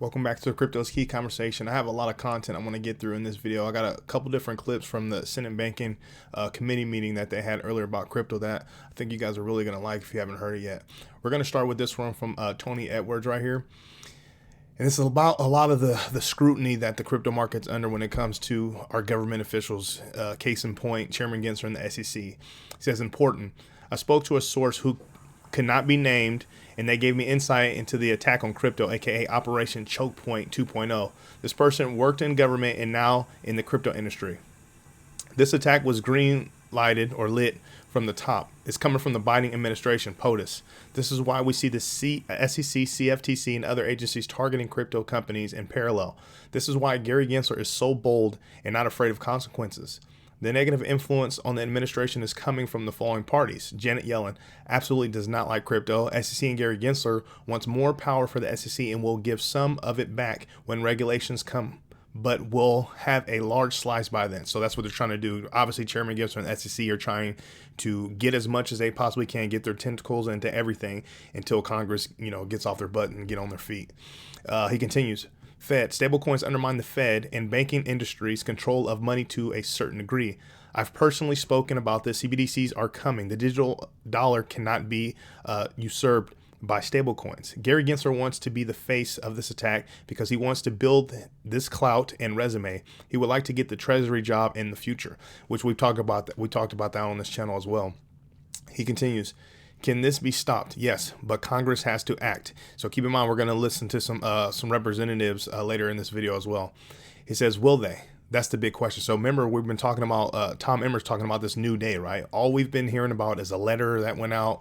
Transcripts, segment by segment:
Welcome back to the Crypto's Key conversation. I have a lot of content I want to get through in this video. I got a couple different clips from the Senate Banking Committee meeting that they had earlier about crypto that I think you guys are really going to like if you haven't heard it yet. We're going to start with this one from Tony Edwards right here. And this is about a lot of the scrutiny that the crypto market's under when it comes to our government officials. Case in point, Chairman Gensler and the SEC. He says, important. I spoke to a source who could not be named, and they gave me insight into the attack on crypto, aka Operation Choke Point 2.0. This person worked in government and now in the crypto industry. This attack was green lighted or lit from the top. It's coming from the Biden administration, POTUS. This is why we see the SEC, CFTC, and other agencies targeting crypto companies in parallel. This is why Gary Gensler is so bold and not afraid of consequences. The negative influence on the administration is coming from the following parties. Janet Yellen absolutely does not like crypto. SEC and Gary Gensler wants more power for the SEC and will give some of it back when regulations come, but will have a large slice by then. So that's what they're trying to do. Obviously, Chairman Gensler and the SEC are trying to get as much as they possibly can, get their tentacles into everything until Congress, gets off their butt and get on their feet. He continues. Fed. Stablecoins undermine the Fed and banking industry's control of money to a certain degree. I've personally spoken about this. CBDCs are coming. The digital dollar cannot be usurped by stablecoins. Gary Gensler wants to be the face of this attack because he wants to build this clout and resume. He would like to get the Treasury job in the future, which we've talked about. We talked about that on this channel as well. He continues. Can this be stopped? Yes, but Congress has to act. So keep in mind, we're going to listen to some representatives later in this video as well. He says, will they? That's the big question. So remember, we've been talking about, Tom Emmer's talking about this new day, right? All we've been hearing about is a letter that went out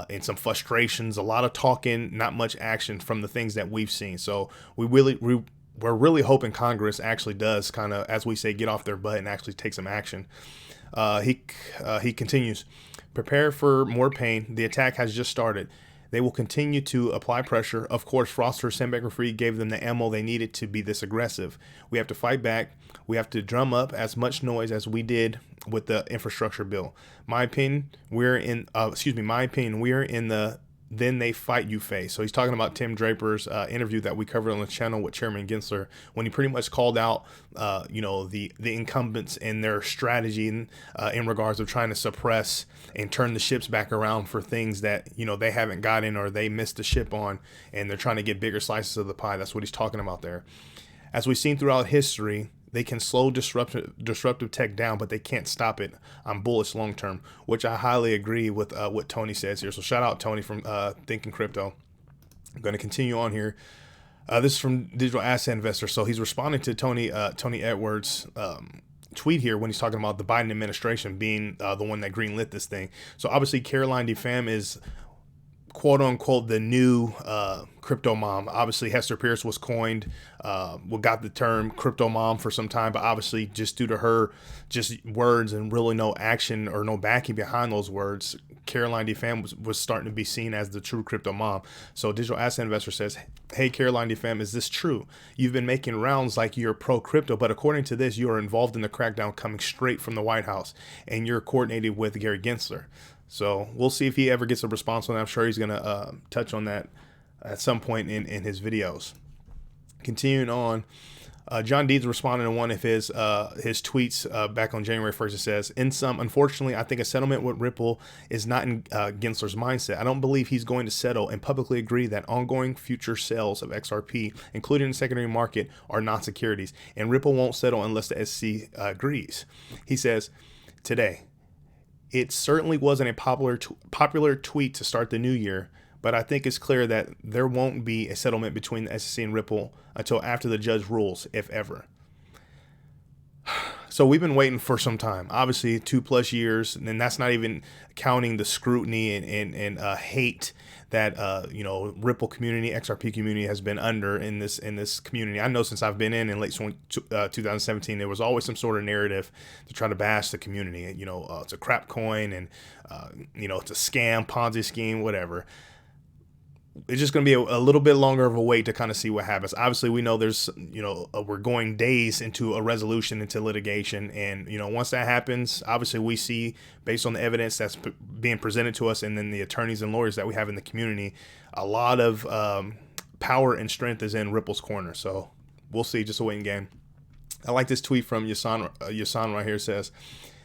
and some frustrations, a lot of talking, not much action from the things that we've seen. So we're really hoping Congress actually does kind of, as we say, get off their butt and actually take some action. He continues. Prepare for more pain. The attack has just started. They will continue to apply pressure. Of course, Foster Sam Bankman-Fried gave them the ammo they needed to be this aggressive. We have to fight back. We have to drum up as much noise as we did with the infrastructure bill. My opinion, we're in the then they fight you phase. So he's talking about Tim Draper's interview that we covered on the channel with Chairman Gensler, when he pretty much called out, the incumbents and their strategy in regards of trying to suppress and turn the ships back around for things that, they haven't gotten or they missed the ship on, and they're trying to get bigger slices of the pie. That's what he's talking about there. As we've seen throughout history, they can slow disruptive tech down, but they can't stop it. I'm bullish long term, which I highly agree with what Tony says here. So shout out Tony from Thinking Crypto. I'm going to continue on here. This is from Digital Asset Investor. So he's responding to Tony Edwards' tweet here when he's talking about the Biden administration being the one that greenlit this thing. So obviously Caroline DeFam is quote unquote the new crypto mom. Obviously Hester Pierce was coined, got the term crypto mom for some time, but obviously just due to her just words and really no action or no backing behind those words, Caroline DeFam was starting to be seen as the true crypto mom. So Digital Asset Investor says, hey Caroline DeFam, is this true? You've been making rounds like you're pro crypto, but according to this, you are involved in the crackdown coming straight from the White House, and you're coordinated with Gary Gensler. So we'll see if he ever gets a response on that. I'm sure he's going to touch on that at some point in his videos. Continuing on, John Deeds responded to one of his tweets back on January 1st. It says, in sum, unfortunately, I think a settlement with Ripple is not in Gensler's mindset. I don't believe he's going to settle and publicly agree that ongoing future sales of XRP, including the secondary market, are not securities. And Ripple won't settle unless the SEC agrees. He says, today, it certainly wasn't a popular tweet to start the new year, but I think it's clear that there won't be a settlement between the SEC and Ripple until after the judge rules, if ever. So we've been waiting for some time, obviously 2+ years, and that's not even counting the scrutiny and hate that Ripple community, XRP community has been under in this community. I know since I've been in late 2017, there was always some sort of narrative to try to bash the community. It's a crap coin, and it's a scam, Ponzi scheme, whatever. It's just going to be a little bit longer of a wait to kind of see what happens. Obviously, we know there's, we're going days into a resolution, into litigation. And, once that happens, obviously we see, based on the evidence that's being presented to us and then the attorneys and lawyers that we have in the community, a lot of power and strength is in Ripple's corner. So we'll see. Just a waiting game. I like this tweet from Yasan right here. It says,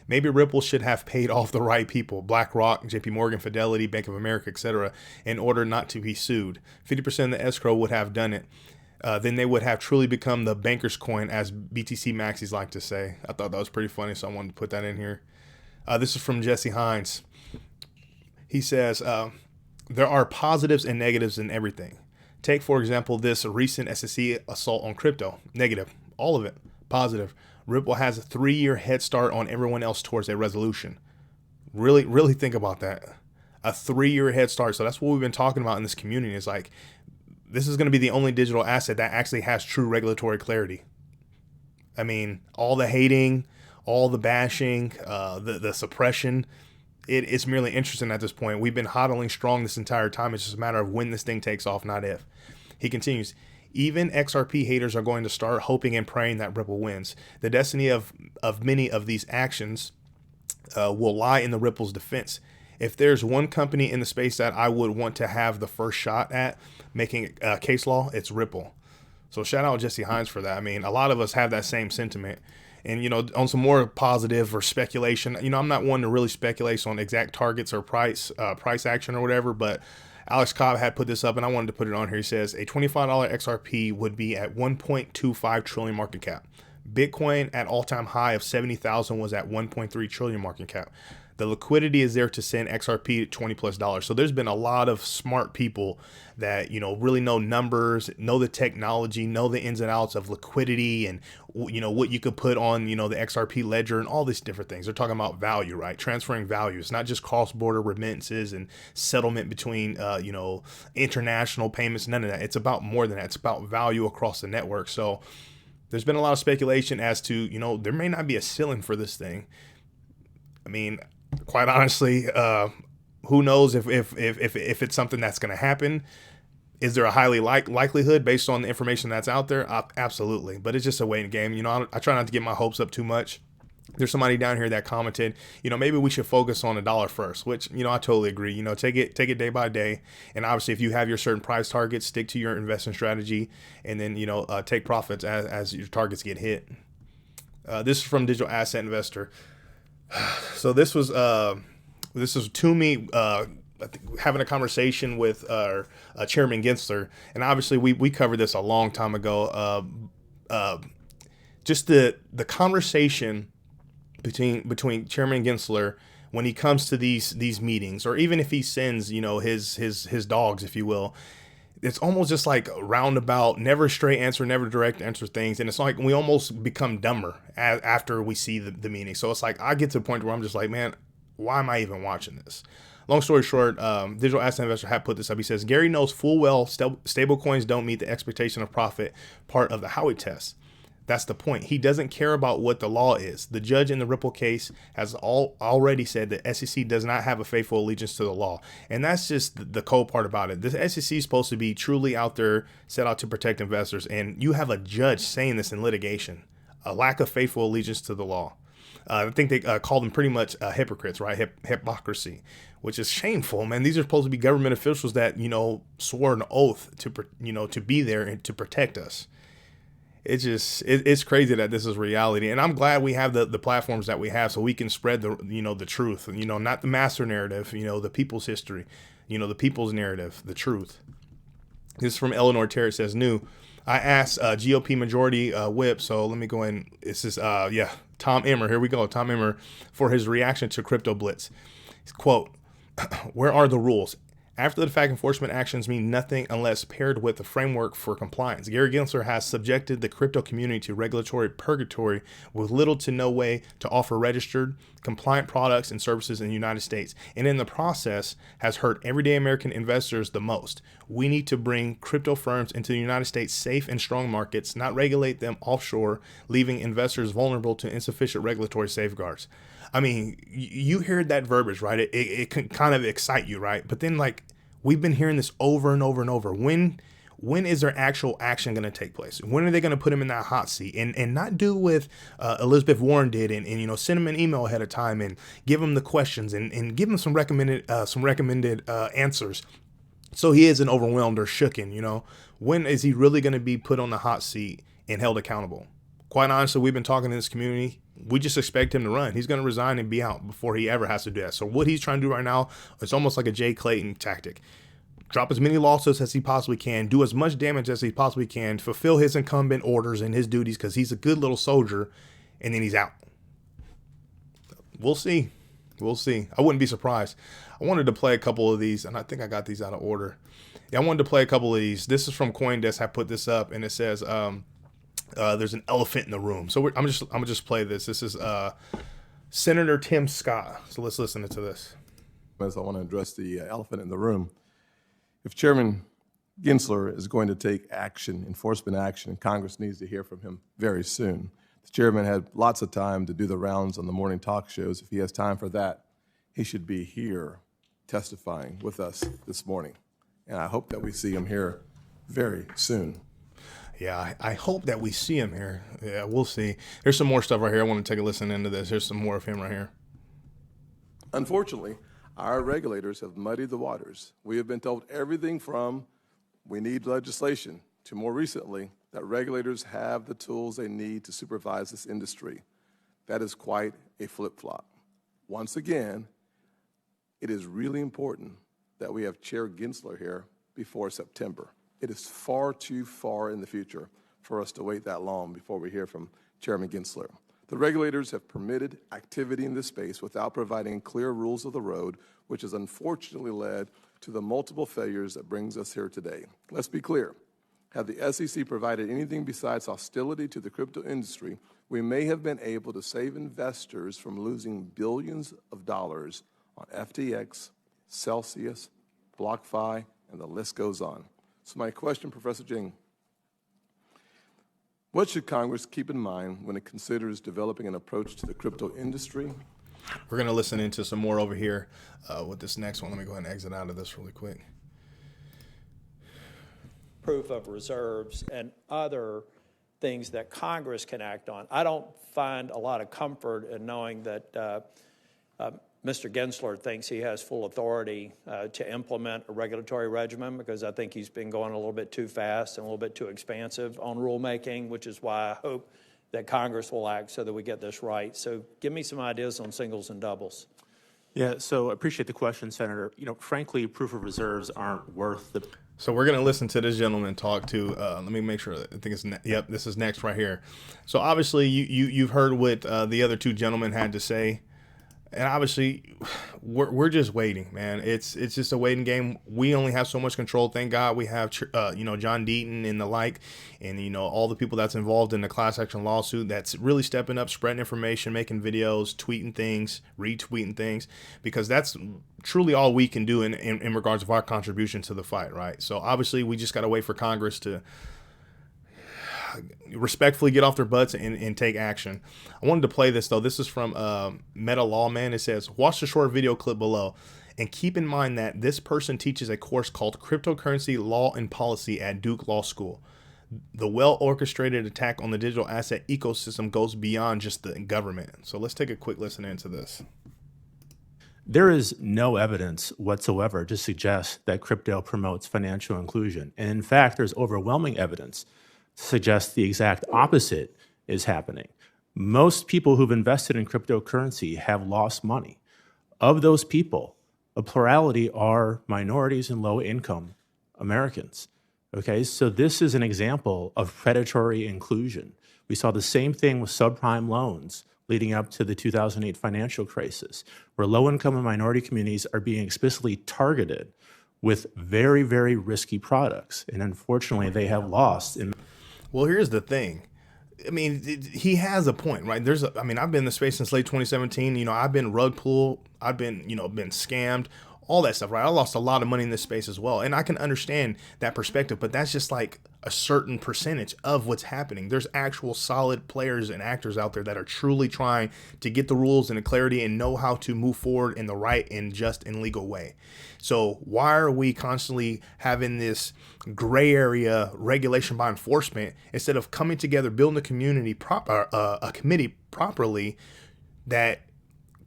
maybe Ripple should have paid off the right people, BlackRock, JP Morgan, Fidelity, Bank of America, etc., in order not to be sued. 50% of the escrow would have done it. Then they would have truly become the banker's coin, as BTC Maxis like to say. I thought that was pretty funny, so I wanted to put that in here. This is from Jesse Hines. He says, there are positives and negatives in everything. Take, for example, this recent SEC assault on crypto. Negative. All of it. Positive. Ripple has a 3-year head start on everyone else towards a resolution. Really, really think about that. A 3-year head start. So that's what we've been talking about in this community. Is like, this is going to be the only digital asset that actually has true regulatory clarity. I mean, all the hating, all the bashing, the suppression, it's merely interesting at this point. We've been hodling strong this entire time. It's just a matter of when this thing takes off, not if. He continues, even XRP haters are going to start hoping and praying that Ripple wins. The destiny of many of these actions will lie in the Ripple's defense. If there's one company in the space that I would want to have the first shot at making case law, it's Ripple. So shout out Jesse Hines for that. I mean, a lot of us have that same sentiment. And, you know, on some more positive or speculation, you know, I'm not one to really speculate on exact targets or price action or whatever, but Alex Cobb had put this up and I wanted to put it on here. He says a $25 XRP would be at 1.25 trillion market cap. Bitcoin at all-time high of 70,000 was at 1.3 trillion market cap. The liquidity is there to send XRP to $20+. So there's been a lot of smart people that, you know, really know numbers, know the technology, know the ins and outs of liquidity and, you know, what you could put on, you know, the XRP ledger and all these different things. They're talking about value, right? Transferring value. It's not just cross-border remittances and settlement between, you know, international payments. None of that. It's about more than that. It's about value across the network. So there's been a lot of speculation as to, you know, there may not be a ceiling for this thing. I mean, quite honestly, who knows if it's something that's going to happen? Is there a highly likelihood based on the information that's out there? Absolutely. But it's just a waiting game. You know, I try not to get my hopes up too much. There's somebody down here that commented, you know, maybe we should focus on $1 first, which, you know, I totally agree. You know, take it day by day. And obviously, if you have your certain price targets, stick to your investment strategy and then, you know, take profits as your targets get hit. This is from Digital Asset Investor. So this was Toomey having a conversation with Chairman Gensler, and obviously we covered this a long time ago. Just the conversation between Chairman Gensler when he comes to these meetings, or even if he sends, you know, his dogs, if you will. It's almost just like roundabout, never straight answer, never direct answer things. And it's like we almost become dumber after we see the meeting. So it's like I get to the point where I'm just like, man, why am I even watching this? Long story short, Digital Asset Investor had put this up. He says, Gary knows full well stable coins don't meet the expectation of profit part of the Howey test. That's the point. He doesn't care about what the law is. The judge in the Ripple case has already said that SEC does not have a faithful allegiance to the law. And that's just the cold part about it. The SEC is supposed to be truly out there, set out to protect investors. And you have a judge saying this in litigation, a lack of faithful allegiance to the law. I think they called them pretty much hypocrites, right? Hypocrisy, which is shameful, man. These are supposed to be government officials that, you know, swore an oath to, you know, to be there and to protect us. It's crazy that this is reality. And I'm glad we have the platforms that we have so we can spread the truth, you know, not the master narrative, you know, the people's history, you know, the people's narrative, the truth. This is from Eleanor Terry. It says, I asked GOP majority whip. So let me go in. This is, Tom Emmer. Here we go. Tom Emmer for his reaction to Crypto Blitz. Quote, where are the rules? After the fact, enforcement actions mean nothing unless paired with a framework for compliance. Gary Gensler has subjected the crypto community to regulatory purgatory with little to no way to offer registered, compliant products and services in the United States, and in the process has hurt everyday American investors the most. We need to bring crypto firms into the United States safe and strong markets, not regulate them offshore, leaving investors vulnerable to insufficient regulatory safeguards. I mean, you heard that verbiage, right? It can kind of excite you, right? But then, like, we've been hearing this over and over and over. When is their actual action going to take place? When are they going to put him in that hot seat and not do what Elizabeth Warren did and you know, send him an email ahead of time and give him the questions and give him some recommended answers so he isn't overwhelmed or shooken, you know? When is he really going to be put on the hot seat and held accountable? Quite honestly, we've been talking to this community. We just expect him to run. He's going to resign and be out before he ever has to do that. So what he's trying to do right now, it's almost like a Jay Clayton tactic. Drop as many lawsuits as he possibly can, do as much damage as he possibly can, fulfill his incumbent orders and his duties because he's a good little soldier, and then he's out. We'll see. We'll see. I wouldn't be surprised. I wanted to play a couple of these, and I think I got these out of order. Yeah, I wanted to play a couple of these. This is from CoinDesk. I put this up, and it says there's an elephant in the room. So I'm gonna just play this. This is Senator Tim Scott. So let's listen to this. As I want to address the elephant in the room. If Chairman Gensler is going to take action, enforcement action, and Congress needs to hear from him very soon. The chairman had lots of time to do the rounds on the morning talk shows. If he has time for that, he should be here testifying with us this morning. And I hope that we see him here very soon. Yeah, I hope that we see him here. Yeah, we'll see. There's some more stuff right here. I want to take a listen into this. Here's some more of him right here. Unfortunately, our regulators have muddied the waters. We have been told everything from we need legislation to more recently that regulators have the tools they need to supervise this industry. That is quite a flip-flop. Once again, it is really important that we have Chair Gensler here before September. It is far too far in the future for us to wait that long before we hear from Chairman Gensler. The regulators have permitted activity in this space without providing clear rules of the road, which has unfortunately led to the multiple failures that brings us here today. Let's be clear. Had the SEC provided anything besides hostility to the crypto industry, we may have been able to save investors from losing billions of dollars on FTX, Celsius, BlockFi, and the list goes on. So my question, Professor Jing, what should Congress keep in mind when it considers developing an approach to the crypto industry? We're going to listen into some more over here with this next one. Let me go ahead and exit out of this really quick. Proof of reserves and other things that Congress can act on. I don't find a lot of comfort in knowing that Mr. Gensler thinks he has full authority to implement a regulatory regimen, because I think he's been going a little bit too fast and a little bit too expansive on rulemaking, which is why I hope that Congress will act so that we get this right. So give me some ideas on singles and doubles. Yeah, so I appreciate the question, Senator. You know, frankly, proof of reserves aren't worth the... So we're going to listen to this gentleman talk to, let me make sure, I think it's, yep, this is next right here. So obviously you've heard what the other two gentlemen had to say. And obviously, we're just waiting, man. It's just a waiting game. We only have so much control. Thank God we have, John Deaton and the like, and, all the people that's involved in the class action lawsuit that's really stepping up, spreading information, making videos, tweeting things, retweeting things, because that's truly all we can do in regards of our contribution to the fight, right? So obviously, we just got to wait for Congress to respectfully get off their butts and take action. I wanted to play this though. This is from Meta Lawman. It says, watch the short video clip below and keep in mind that this person teaches a course called Cryptocurrency Law and Policy at Duke Law School. The well-orchestrated attack on the digital asset ecosystem goes beyond just the government. So let's take a quick listen into this. There is no evidence whatsoever to suggest that crypto promotes financial inclusion. And in fact, there's overwhelming evidence suggests the exact opposite is happening. Most people who've invested in cryptocurrency have lost money. Of those people, a plurality are minorities and low-income Americans. Okay, so this is an example of predatory inclusion. We saw the same thing with subprime loans leading up to the 2008 financial crisis, where low-income and minority communities are being explicitly targeted with very, very risky products. And unfortunately, they have lost in... Well, here's the thing. I mean, he has a point, right? I've been in the space since late 2017. I've been rug pulled. I've been, been scammed, all that stuff, right? I lost a lot of money in this space as well. And I can understand that perspective, but that's just like a certain percentage of what's happening. There's actual solid players and actors out there that are truly trying to get the rules and the clarity and know how to move forward in the right and just and legal way. So why are we constantly having this gray area regulation by enforcement instead of coming together, building a community, a committee properly that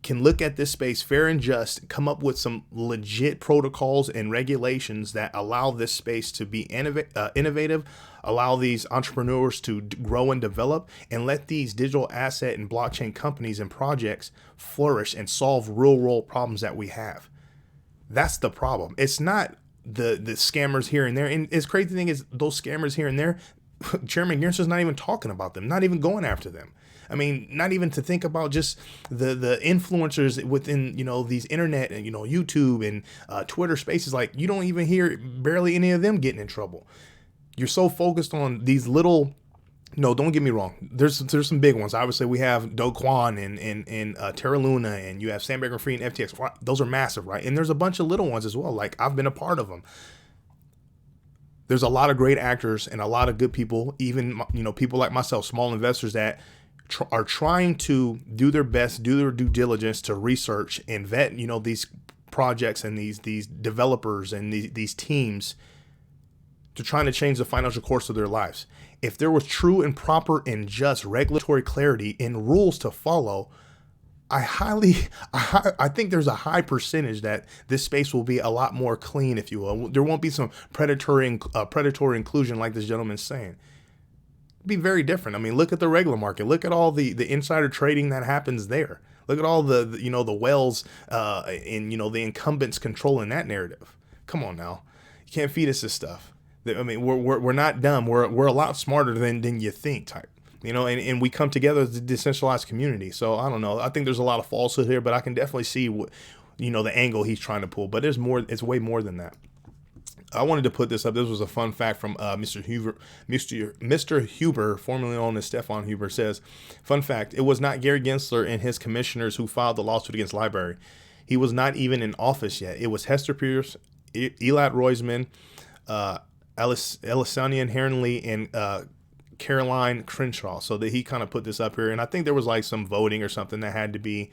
can look at this space fair and just, come up with some legit protocols and regulations that allow this space to be innovative, allow these entrepreneurs to grow and develop, and let these digital asset and blockchain companies and projects flourish and solve real world problems that we have. That's the problem. It's not the scammers here and there. And it's crazy thing is those scammers here and there, Chairman Gensler's not even talking about them, not even going after them. I mean, not even to think about just the influencers within, these internet and, YouTube and Twitter spaces. Like, you don't even hear barely any of them getting in trouble. You're so focused on these little, no, don't get me wrong. There's some big ones. Obviously, we have Do Kwon and Terra Luna, and you have Sam Bankman-Fried and FTX. Those are massive, right? And there's a bunch of little ones as well. Like, I've been a part of them. There's a lot of great actors and a lot of good people, even, people like myself, small investors that are trying to do their best, do their due diligence to research and vet, these projects and these developers and these teams to trying to change the financial course of their lives. If there was true and proper and just regulatory clarity and rules to follow, I think there's a high percentage that this space will be a lot more clean, if you will. There won't be some predatory inclusion like this gentleman's saying. Be very different. I mean, look at the regular market. Look at all the insider trading that happens there. Look at all the whales and the incumbents controlling that narrative. Come on now, you can't feed us this stuff. I mean, we're not dumb. We're a lot smarter than you think type. And we come together as a decentralized community. So I don't know. I think there's a lot of falsehood here, but I can definitely see what the angle he's trying to pull. But there's more. It's way more than that. I wanted to put this up. This was a fun fact from Mr. Huber, formerly known as Stefan Huber, says, fun fact, it was not Gary Gensler and his commissioners who filed the lawsuit against Library. He was not even in office yet. It was Hester Pierce, Elad Roisman, Elisanian Herrenly, and Caroline Crenshaw. So that he kind of put this up here. And I think there was like some voting or something that had to be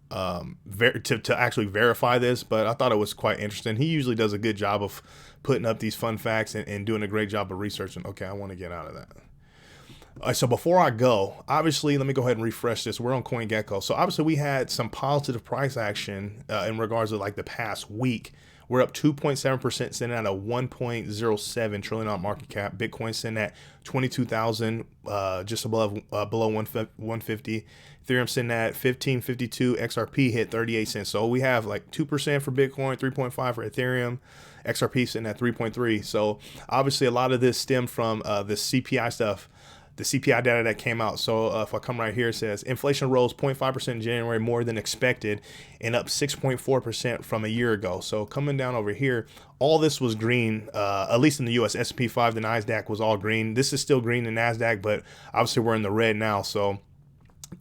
to actually verify this, but I thought it was quite interesting. He usually does a good job of putting up these fun facts and doing a great job of researching. Okay, I want to get out of that. All right, so before I go, obviously, let me go ahead and refresh this. We're on CoinGecko. So obviously we had some positive price action in regards to like the past week. We're up 2.7%, sitting at a 1.07 trillion market cap. Bitcoin sitting at 22,000, just below 150. Ethereum sitting at 1552. XRP hit 38 cents. So we have like 2% for Bitcoin, 3.5 for Ethereum. XRP sitting at 3.3. So obviously a lot of this stemmed from the CPI stuff. The CPI data that came out. So if I come right here, it says inflation rose 0.5% in January, more than expected, and up 6.4% from a year ago. So coming down over here, all this was green, at least in the U.S. S&P 5, the NASDAQ was all green. This is still green in NASDAQ, but obviously we're in the red now. So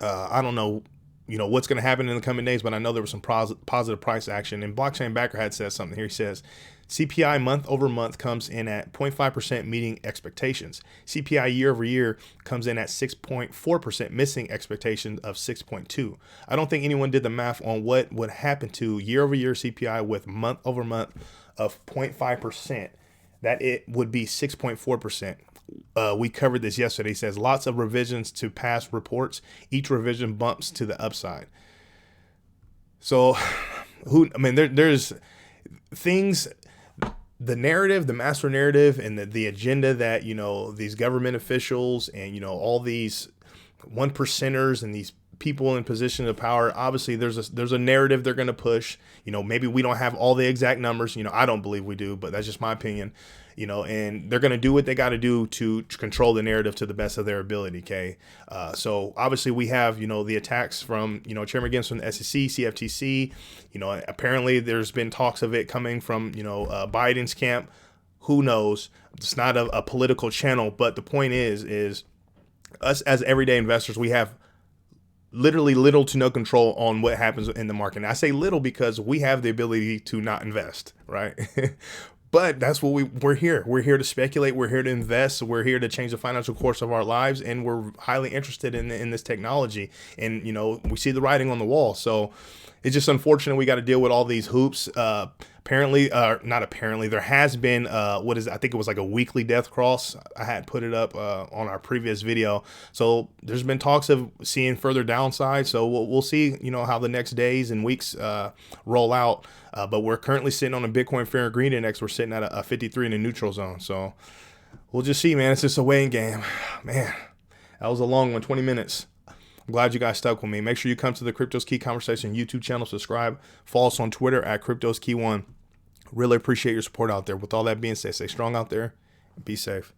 I don't know, what's going to happen in the coming days, but I know there was some positive price action. And Blockchain Backer had said something here. He says, CPI month over month comes in at 0.5%, meeting expectations. CPI year over year comes in at 6.4%, missing expectations of 6.2. I don't think anyone did the math on what would happen to year over year CPI with month over month of 0.5%, that it would be 6.4%. We covered this yesterday. It says lots of revisions to past reports. Each revision bumps to the upside. So, there's things. The narrative, the master narrative, and the agenda that, these government officials and, all these 1%ers and these people in position of power, obviously there's a narrative they're going to push. Maybe we don't have all the exact numbers. I don't believe we do, but that's just my opinion. And they're going to do what they got to do to control the narrative to the best of their ability. Okay. So obviously we have, the attacks from, Chairman Gensler from the SEC, CFTC, apparently there's been talks of it coming from, Biden's camp. Who knows? It's not a political channel, but the point is us as everyday investors, we have literally little to no control on what happens in the market. And I say little because we have the ability to not invest, right? But that's what we're here. We're here to speculate. We're here to invest. We're here to change the financial course of our lives. And we're highly interested in this technology. And, we see the writing on the wall. So it's just unfortunate we got to deal with all these hoops. Apparently, not apparently, there has been, I think it was like a weekly death cross. I had put it up on our previous video. So there's been talks of seeing further downside. So we'll see, how the next days and weeks roll out. But we're currently sitting on a Bitcoin Fear and Greed Index. We're sitting at a 53 in the neutral zone. So we'll just see, man. It's just a weighing game. Man, that was a long one, 20 minutes. I'm glad you guys stuck with me. Make sure you come to the Crypto's Key Conversation YouTube channel, subscribe, follow us on Twitter at Crypto's Key 1. Really appreciate your support out there. With all that being said, stay strong out there and be safe.